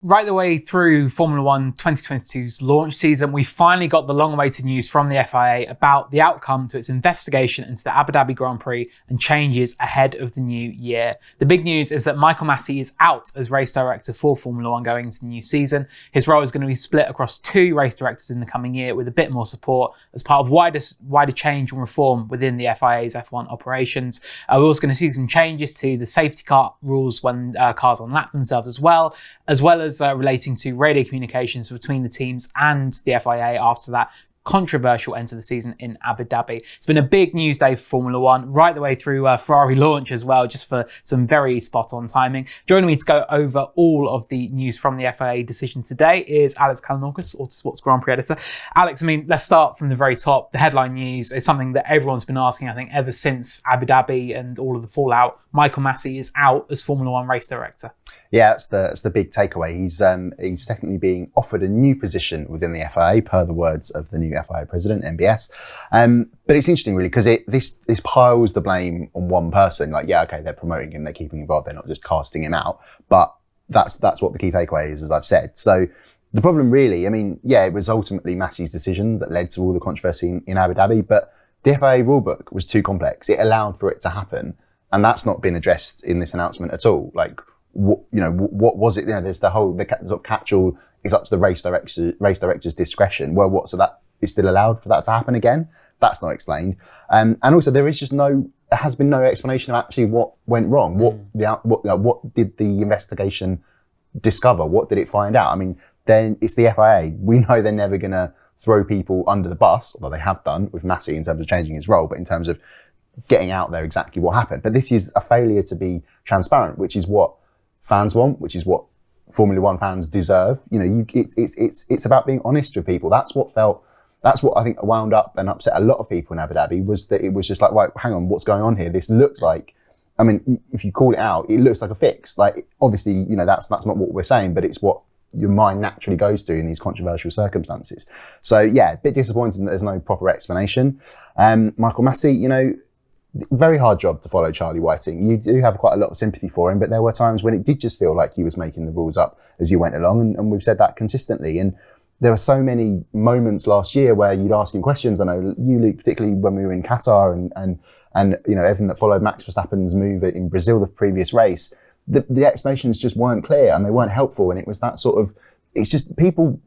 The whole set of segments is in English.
Right the way through Formula One 2022's launch season, we finally got the long-awaited news from the FIA about the outcome to its investigation into the Abu Dhabi Grand Prix and changes ahead of the new year. The big news is that Michael Masi is out as race director for Formula One going into the new season. His role is going to be split across 2 race directors in the coming year with a bit more support as part of wider change and reform within the FIA's F1 operations. We're also going to see some changes to the safety car rules when cars unlap themselves as well as relating to radio communications between the teams and the FIA after that controversial end to the season in Abu Dhabi. It's been a big news day for Formula One, right the way through Ferrari launch as well, just for some very spot-on timing. Joining me to go over all of the news from the FIA decision today is Alex Kalinauckas, Autosport's Grand Prix editor. Alex, let's start from the very top. The headline news is something that everyone's been asking, I think, ever since Abu Dhabi and all of the fallout. Michael Masi is out as Formula One race director. Yeah, that's the big takeaway. He's technically being offered a new position within the FIA, per the words of the new FIA president, MBS. But it's interesting, really, because this piles the blame on one person. Like, yeah, okay, they're promoting him, they're keeping him involved, they're not just casting him out. But that's what the key takeaway is, as I've said. So the problem, really, it was ultimately Masi's decision that led to all the controversy in Abu Dhabi. But the FIA rulebook was too complex. It allowed for it to happen, and that's not been addressed in this announcement at all. Like, what was it? There's the sort of catch-all is up to the race director's discretion. Well, so that is still allowed for that to happen again? That's not explained. And also there has been no explanation of actually what went wrong. What did the investigation discover? What did it find out? Then it's the FIA. We know they're never going to throw people under the bus, although they have done with Masi in terms of changing his role, but in terms of getting out there exactly what happened. But this is a failure to be transparent, which is what fans want, which is what Formula One fans deserve. It's about being honest with people. That's what I think wound up and upset a lot of people in Abu Dhabi, was that it was just like, right, hang on, what's going on here? This looks like, if you call it out, it looks like a fix. Like, obviously, that's not what we're saying, but it's what your mind naturally goes to in these controversial circumstances. So yeah, a bit disappointing that there's no proper explanation. Michael Masi, very hard job to follow Charlie Whiting. You do have quite a lot of sympathy for him, but there were times when it did just feel like he was making the rules up as he went along, and we've said that consistently. And there were so many moments last year where you'd ask him questions. I know you, Luke, particularly when we were in Qatar and everything that followed Max Verstappen's move in Brazil, the previous race, the explanations just weren't clear and they weren't helpful. And it was that sort of, it's just people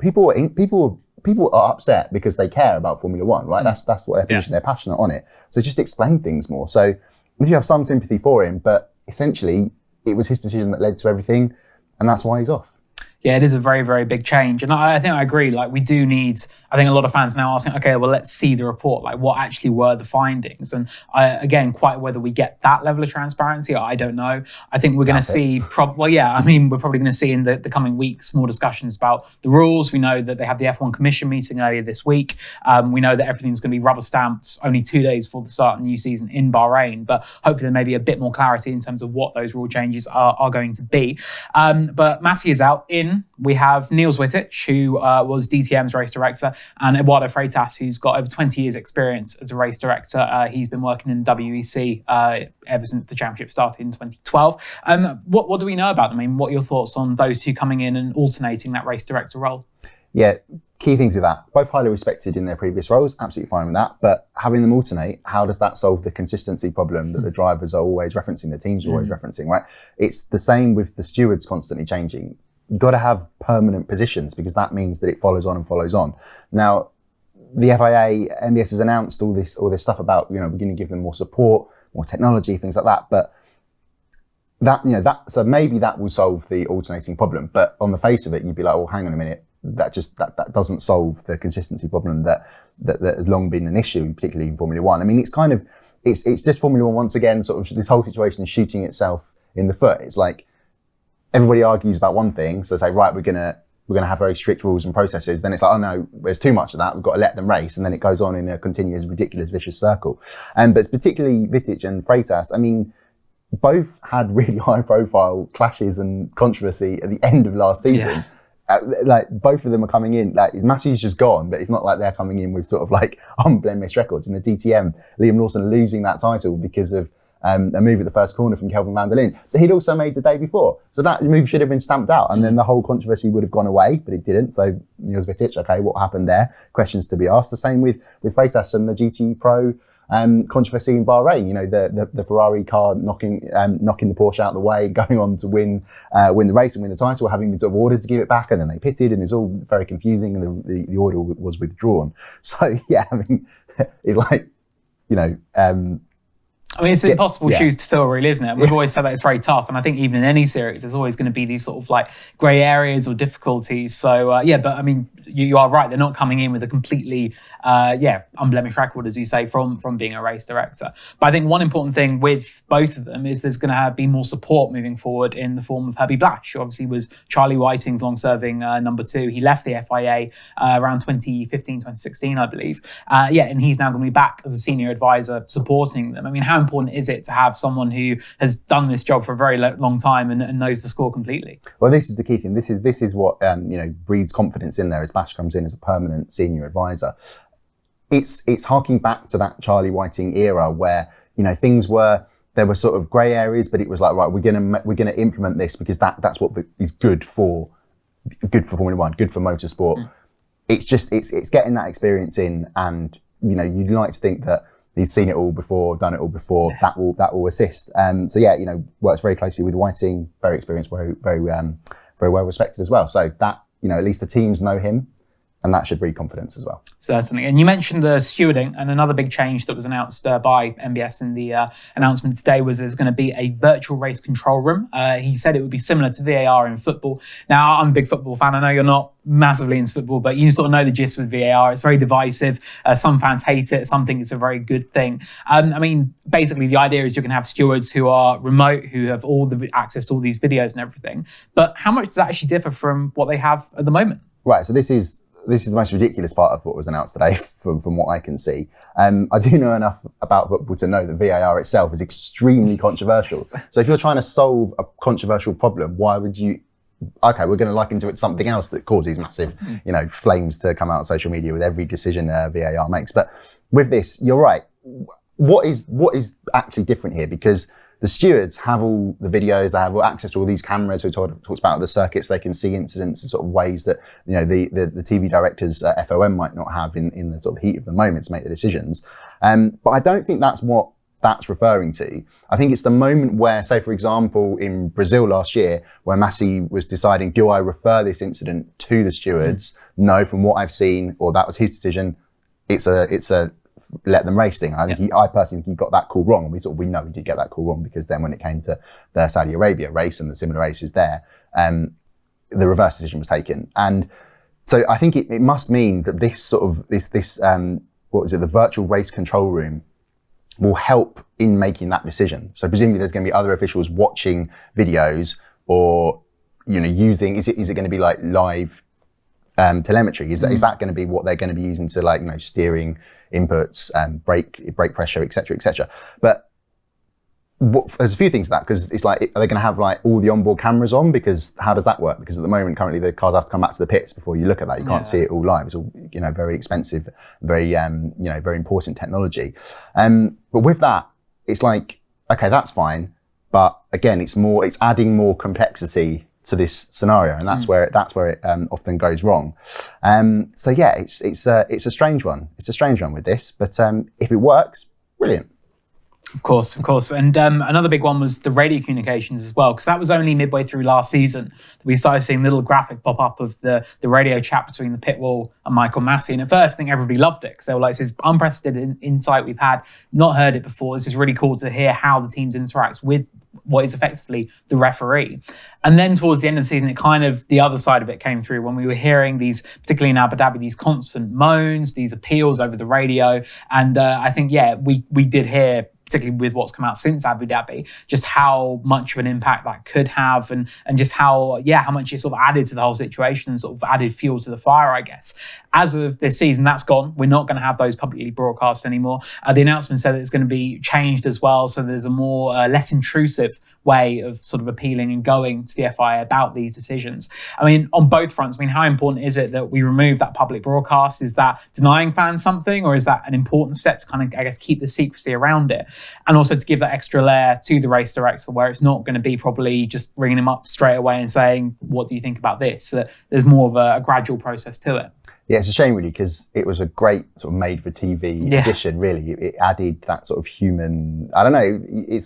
are upset because they care about Formula One, right? That's what their position, they're passionate on it. So just explain things more. So if you have some sympathy for him, but essentially it was his decision that led to everything, and that's why he's off. Yeah, it is a very, very big change. And I think I agree. Like, we do need, I think a lot of fans now asking, okay, well, let's see the report. Like, what actually were the findings? And quite whether we get that level of transparency, I don't know. I think we're going to see, we're probably going to see in the coming weeks more discussions about the rules. We know that they had the F1 Commission meeting earlier this week. We know that everything's going to be rubber stamped only 2 days before the start of the new season in Bahrain. But hopefully there may be a bit more clarity in terms of what those rule changes are going to be. But Masi is out. We have Niels Wittich, who was DTM's race director, and Eduardo Freitas, who's got over 20 years experience as a race director. He's been working in WEC ever since the championship started in 2012. What do we know about them? What are your thoughts on those two coming in and alternating that race director role? Yeah, key things with that. Both highly respected in their previous roles, absolutely fine with that. But having them alternate, how does that solve the consistency problem that the drivers are always referencing, the teams are always referencing, right? It's the same with the stewards constantly changing. You've got to have permanent positions because that means that it follows on and follows on. Now, the FIA, MBS has announced all this stuff about, we're going to give them more support, more technology, things like that. But so maybe that will solve the alternating problem. But on the face of it, you'd be like, well, hang on a minute. That doesn't solve the consistency problem that has long been an issue, particularly in Formula One. It's just Formula One once again, sort of this whole situation is shooting itself in the foot. It's like, everybody argues about one thing, so they say, right, we're gonna have very strict rules and processes. Then it's like, oh no, there's too much of that. We've got to let them race, and then it goes on in a continuous, ridiculous, vicious circle. But it's particularly Wittich and Freitas. Both had really high-profile clashes and controversy at the end of last season. Yeah. Both of them are coming in. Masi's just gone, but it's not like they're coming in with sort of unblemished records. In the DTM, Liam Lawson losing that title because of a move at the first corner from Kelvin van der Linde that he'd also made the day before. So that move should have been stamped out, and then the whole controversy would have gone away, but it didn't. So Niels Vitic, okay, what happened there? Questions to be asked. The same with Freitas and the GT Pro controversy in Bahrain. You know, the Ferrari car knocking the Porsche out of the way, going on to win the race and win the title, having been sort of ordered to give it back, and then they pitted, and it's all very confusing, and the order was withdrawn. So yeah, I mean, it's like, you know. I mean, it's impossible shoes to fill, really, isn't it? We've always said that it's very tough. And I think even in any series, there's always going to be these sort of like grey areas or difficulties. So, but I mean, you are right. They're not coming in with a completely, unblemished record, as you say, from being a race director. But I think one important thing with both of them is there's going to be more support moving forward in the form of Herbie Blash, who obviously was Charlie Whiting's long-serving number 2. He left the FIA around 2015, 2016, I believe. And he's now going to be back as a senior advisor supporting them. I mean, how important is it to have someone who has done this job for a very long time and knows the score completely? Well, this is the key thing. This is what breeds confidence in there as Bash comes in as a permanent senior advisor. It's harking back to that Charlie Whiting era where there were sort of grey areas, but it was like, right, we're gonna implement this because that's what is good for Formula One, good for motorsport. It's getting that experience in, and you'd like to think that he's seen it all before, done it all before. Yeah. That will assist. Works very closely with Whiting, very experienced, very well respected as well. So that at least the teams know him, and that should breed confidence as well. Certainly. And you mentioned the stewarding, and another big change that was announced by MBS in the announcement today was there's going to be a virtual race control room. He said it would be similar to VAR in football. Now, I'm a big football fan. I know you're not massively into football, but you sort of know the gist with VAR. It's very divisive. Some fans hate it. Some think it's a very good thing. Basically, the idea is you're going to have stewards who are remote, who have all the access to all these videos and everything. But how much does that actually differ from what they have at the moment? Right. So this is the most ridiculous part of what was announced today from what I can see. I do know enough about football to know that VAR itself is extremely controversial. So if you're trying to solve a controversial problem, why would you... Okay, we're going to liken to it something else that causes massive, flames to come out on social media with every decision VAR makes. But with this, you're right. What is actually different here? Because the stewards have all the videos, they have access to all these cameras. We talked about the circuits, they can see incidents in sort of ways that the TV directors FOM might not have in the sort of heat of the moment to make the decisions. But I don't think that's what that's referring to. I think it's the moment where, say for example, in Brazil last year, where Masi was deciding, do I refer this incident to the stewards? No, from what I've seen, or that was his decision. It's a let them race thing. I personally think he got that call wrong, and we know he did get that call wrong, because then when it came to the Saudi Arabia race and the similar races there, the reverse decision was taken. And so I think it must mean that this the virtual race control room will help in making that decision. So presumably there's going to be other officials watching videos, or using, is it going to be like live telemetry? Is that going to be what they're going to be using to steering inputs, brake pressure, etc. But there's a few things to that, because it's like, are they going to have like all the onboard cameras on? Because how does that work? Because at the moment, currently, the cars have to come back to the pits before you look at that. You can't see it all live. It's all very expensive, very very important technology. But with that, it's like, okay, that's fine, but again, it's adding more complexity to this scenario, and that's where it often goes wrong. It's a strange one. It's a strange one with this, but if it works, brilliant. Of course. And another big one was the radio communications as well, because that was only midway through last season that we started seeing little graphic pop up of the radio chat between the pit wall and Michael Masi. And at first, I think everybody loved it, because they were like, this is unprecedented insight we've not heard it before. This is really cool to hear how the teams interact with what is effectively the referee. And then towards the end of the season, the other side of it came through, when we were hearing these, particularly in Abu Dhabi, these constant moans, these appeals over the radio. And I think, we did hear, particularly with what's come out since Abu Dhabi, just how much of an impact that could have, and just how much it sort of added to the whole situation and sort of added fuel to the fire, I guess. As of this season, that's gone. We're not going to have those publicly broadcast anymore. The announcement said that it's going to be changed as well, so there's a more less intrusive way of sort of appealing and going to the FIA about these decisions. I mean, on both fronts, I mean, how important is it that we remove that public broadcast? Is that denying fans something, or is that an important step to kind of, I guess, keep the secrecy around it? And also to give that extra layer to the race director where it's not going to be probably just ringing him up straight away and saying, what do you think about this? So there's more of a gradual process to it. Yeah, it's a shame really, because it was a great sort of made for TV edition, really. It added that sort of human, I don't know, it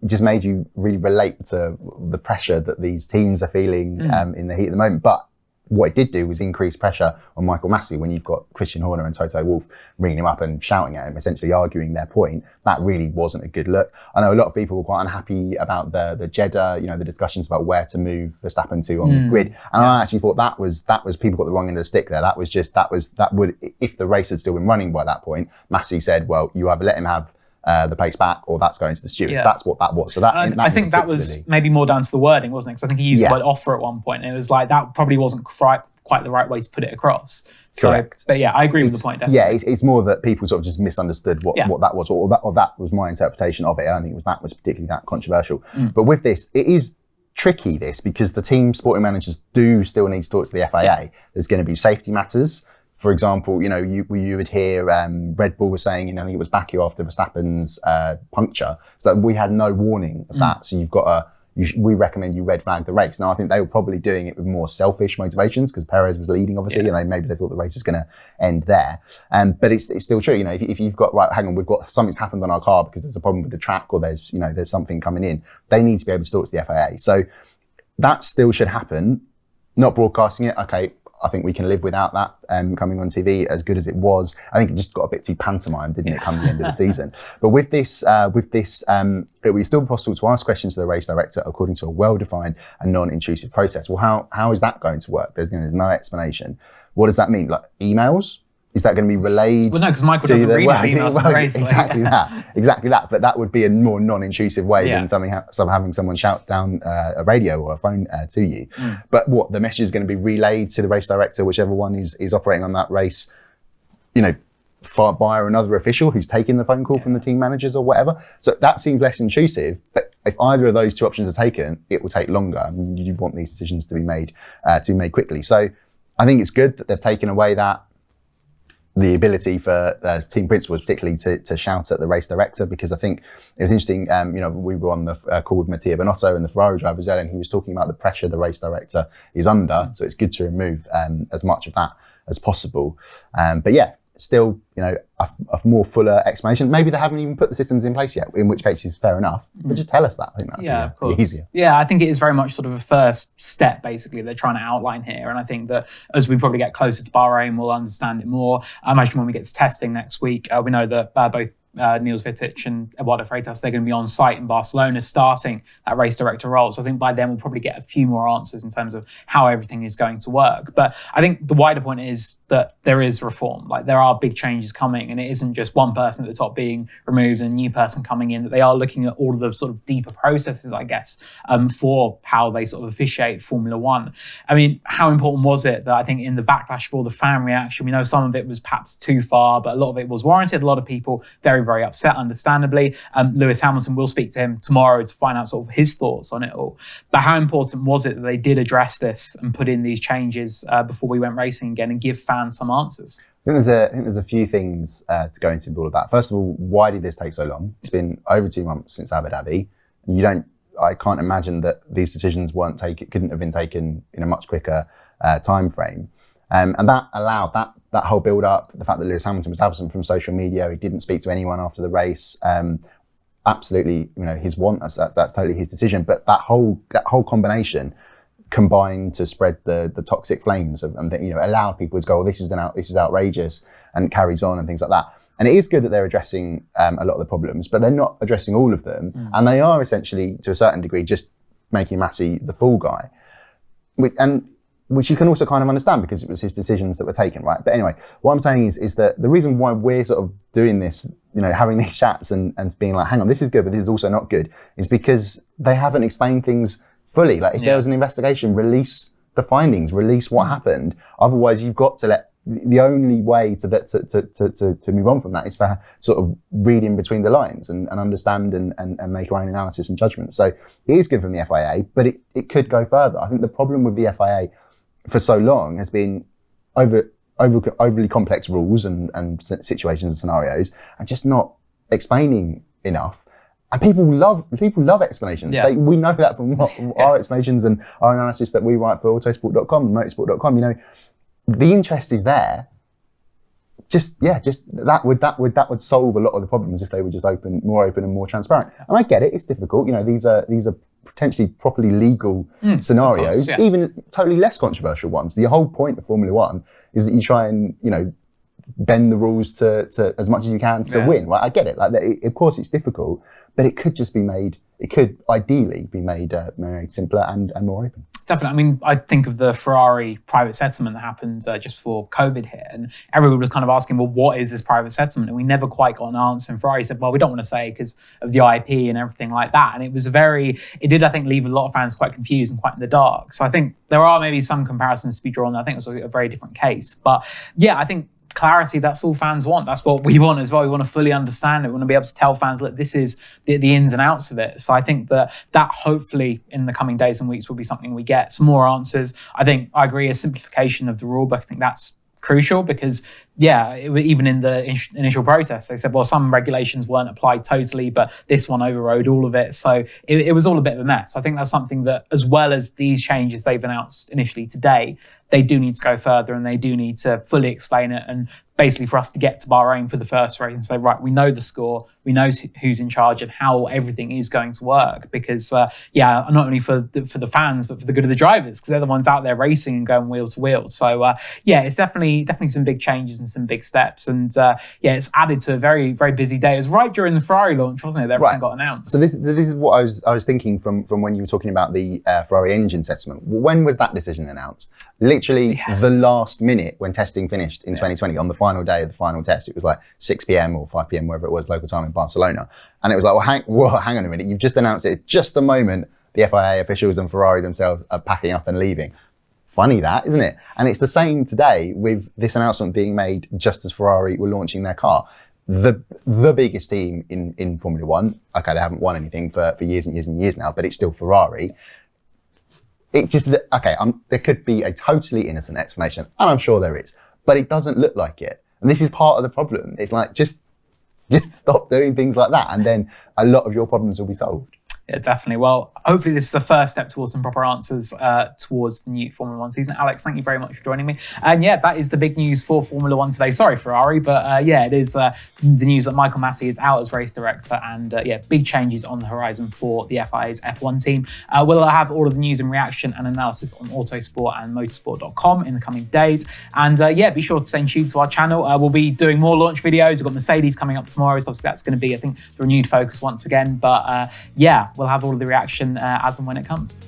just made you really relate to the pressure that these teams are feeling in the heat of the moment. But what it did do was increase pressure on Michael Masi when you've got Christian Horner and Toto Wolff ringing him up and shouting at him, essentially arguing their point. That really wasn't a good look. I know a lot of people were quite unhappy about the Jeddah, the discussions about where to move Verstappen to on the grid. And I actually thought that was people got the wrong end of the stick there. That would, if the race had still been running by that point, Masi said, well, you either let him have the pace back, or that's going to the stewards. That's what that was. So I think that was maybe more down to the wording, wasn't it? Because I think he used the word offer at one point, and it was like that probably wasn't quite the right way to put it across. So, correct. But yeah, I agree with the point. Definitely. Yeah, it's more that people sort of just misunderstood what that was, or that was my interpretation of it. I don't think that was particularly that controversial. But with this, it is tricky, because the team sporting managers do still need to talk to the FIA. Yeah. There's going to be safety matters. For example, you would hear Red Bull was saying, I think it was Baku after Verstappen's puncture, so we had no warning of that. So you've got we recommend you red flag the race. Now, I think they were probably doing it with more selfish motivations, because Perez was leading, obviously, and maybe they thought the race was going to end there. But it's still true. If you've got, right, hang on, we've got something's happened on our car because there's a problem with the track, or there's something coming in. They need to be able to talk to the FIA. So that still should happen. Not broadcasting it, okay. I think we can live without that coming on TV, as good as it was. I think it just got a bit too pantomime, didn't it, come the end of the season? But with this, it will be still possible to ask questions to the race director according to a well-defined and non-intrusive process. Well, how is that going to work? There's no explanation. What does that mean? Like emails? Is that going to be relayed? Well, no, because Michael doesn't read his emails in the race. Exactly that. But that would be a more non-intrusive way than having someone shout down a radio or a phone to you. But the message is going to be relayed to the race director, whichever one is operating on that race, via another official who's taking the phone call from the team managers or whatever. So that seems less intrusive. But if either of those two options are taken, it will take longer. I mean, you want these decisions to be made quickly. So I think it's good that they've taken away the ability for team principals particularly to shout at the race director, because I think it was interesting, we were on the call with Mattia Bonotto and the Ferrari driver as well, and he was talking about the pressure the race director is under, so it's good to remove as much of that as possible. But yeah, still, a more fuller explanation. Maybe they haven't even put the systems in place yet, in which case is fair enough. But just tell us that. I think that would be easier. Yeah, I think it is very much sort of a first step, basically, they're trying to outline here. And I think that as we probably get closer to Bahrain, we'll understand it more. I imagine when we get to testing next week, we know that both Niels Vitic and Eduardo Freitas, they're going to be on site in Barcelona starting that race director role. So I think by then we'll probably get a few more answers in terms of how everything is going to work. But I think the wider point is that there is reform. Like, there are big changes coming, and it isn't just one person at the top being removed and a new person coming in, that they are looking at all of the sort of deeper processes, I guess, for how they sort of officiate Formula One. I mean, how important was it that I think in the backlash for all the fan reaction, we know some of it was perhaps too far, but a lot of it was warranted. A lot of people very upset, understandably. Lewis Hamilton, will speak to him tomorrow to find out sort of his thoughts on it all. But how important was it that they did address this and put in these changes before we went racing again and give fans some answers? I think there's a few things to go into with all of that. First of all, why did this take so long? It's been over 2 months since Abu Dhabi. I can't imagine that these decisions couldn't have been taken in a much quicker time frame. And that allowed that whole build up, the fact that Lewis Hamilton was absent from social media, he didn't speak to anyone after the race. Absolutely, his want, that's totally his decision. But that whole combination combined to spread the toxic flames and allowed people to go, this is outrageous, and carries on and things like that. And it is good that they're addressing a lot of the problems, but they're not addressing all of them. And they are essentially, to a certain degree, just making Masi the fall guy. Which you can also kind of understand, because it was his decisions that were taken, right? But anyway, what I'm saying is that the reason why we're sort of doing this, having these chats and being like, hang on, this is good, but this is also not good, is because they haven't explained things fully. Like, if there was an investigation, release the findings, release what happened. Otherwise, you've got to let the only way to move on from that is for sort of reading between the lines and understand and make our own analysis and judgment. So it is good from the FIA, but it could go further. I think the problem with the FIA for so long has been overly complex rules and situations and scenarios, and just not explaining enough. And people love explanations. Yeah. We know that from our explanations and our analysis that we write for Autosport.com and Motorsport.com. You know, the interest is there. Just that would solve a lot of the problems if they were just more open and more transparent. And I get it; it's difficult. You know, these are potentially properly legal scenarios, course, yeah. even totally less controversial ones. The whole point of Formula One is that you try and, you know, bend the rules to as much as you can to win. Right? I get it. Like, of course, it's difficult, but it could just be made. It could ideally be made simpler and more open. Definitely. I mean, I think of the Ferrari private settlement that happened just before COVID hit, and everyone was kind of asking, well, what is this private settlement? And we never quite got an answer. And Ferrari said, well, we don't want to say because of the IP and everything like that. And it did, I think, leave a lot of fans quite confused and quite in the dark. So I think there are maybe some comparisons to be drawn. I think it was a very different case. But yeah, I think clarity, that's all fans want. That's what we want as well. We want to fully understand it. We want to be able to tell fans, look, this is the ins and outs of it. So I think that hopefully in the coming days and weeks will be something we get some more answers. I think I agree, a simplification of the rule book, I think that's crucial because, even in the initial protest, they said, well, some regulations weren't applied totally, but this one overrode all of it. So it was all a bit of a mess. I think that's something that, as well as these changes they've announced initially today, they do need to go further and they do need to fully explain it, and basically for us to get to Bahrain for the first race and say, right, we know the score, we know who's in charge and how everything is going to work. Because, not only for the fans, but for the good of the drivers, because they're the ones out there racing and going wheel to wheel. So, it's definitely some big changes and some big steps. And, it's added to a very, very busy day. It was right during the Ferrari launch, wasn't it? Everything got announced. So this is what I was thinking from when you were talking about the Ferrari engine settlement. When was that decision announced? Literally the last minute when testing finished in 2020, on the final day of the final test. It was like 6 p.m. or 5 p.m, wherever it was, local time in Barcelona. And it was like, hang on a minute, you've just announced it just the moment the FIA officials and Ferrari themselves are packing up and leaving. Funny that, isn't it? And it's the same today with this announcement being made just as Ferrari were launching their car. The biggest team in Formula One, okay, they haven't won anything for years and years and years now, but it's still Ferrari. It just, there could be a totally innocent explanation, and I'm sure there is, but it doesn't look like it. And this is part of the problem. It's like, just stop doing things like that, and then a lot of your problems will be solved. Yeah, definitely. Well, hopefully this is the first step towards some proper answers towards the new Formula One season. Alex, thank you very much for joining me. And that is the big news for Formula One today. Sorry, Ferrari, but it is the news that Michael Masi is out as race director, and big changes on the horizon for the FIA's F1 team. We'll have all of the news and reaction and analysis on Autosport and Motorsport.com in the coming days. And be sure to stay tuned to our channel. We'll be doing more launch videos. We've got Mercedes coming up tomorrow, so obviously that's going to be, I think, the renewed focus once again. But we'll have all of the reaction as and when it comes.